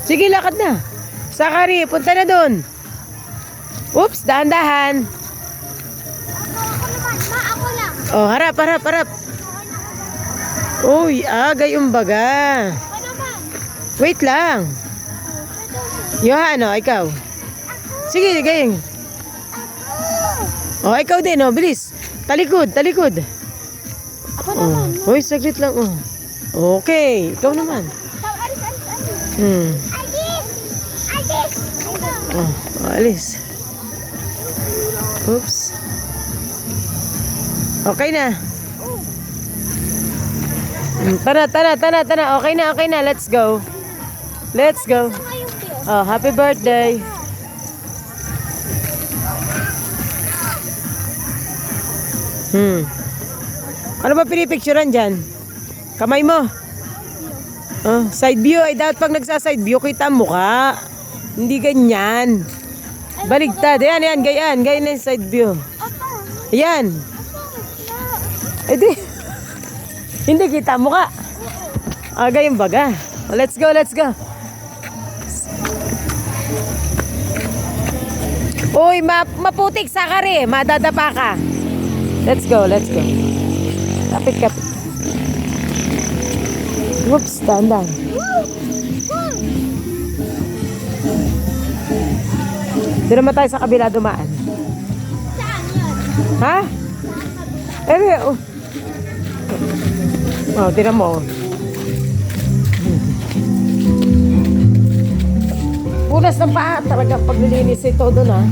Sige, lakad na. Sakari, punta na doon. Oops, dahan-dahan. Ako naman, ma, ako lang. Oh, harap, harap, harap. Uy, gayong baga. Ako naman. Wait lang. Yohan, ikaw. Sige, gayong. Oh, ikaw din, bilis. Talikod, talikod. Ako naman. Uy, saglit lang, Okay, ikaw naman. Alis, alis, alis. Hmm. Alis! Alis! Alis. Oops. Okay na. Tara, tara, tara, tara. Okay na. Let's go. Let's go. Oh, happy birthday. Ano ba pinipicturean dyan? Kamay mo. Side view. Ay, dapat pag nagsa-side view, kita ang mukha. Hindi ganyan. Baligtad. Ayan. Gayan na yung side view. Ayan. Eh di. Hindi kita ang mukha. Gayong baga. Let's go, let's go. Uy, maputik sakari. Madadapa ka. Let's go, let's go. Kapit. Whoops, dandan. Doon naman tayo sa kabila dumaan. Saan yun? Ha? Tinan mo. Punas ng paa talaga pag nilinis ito doon,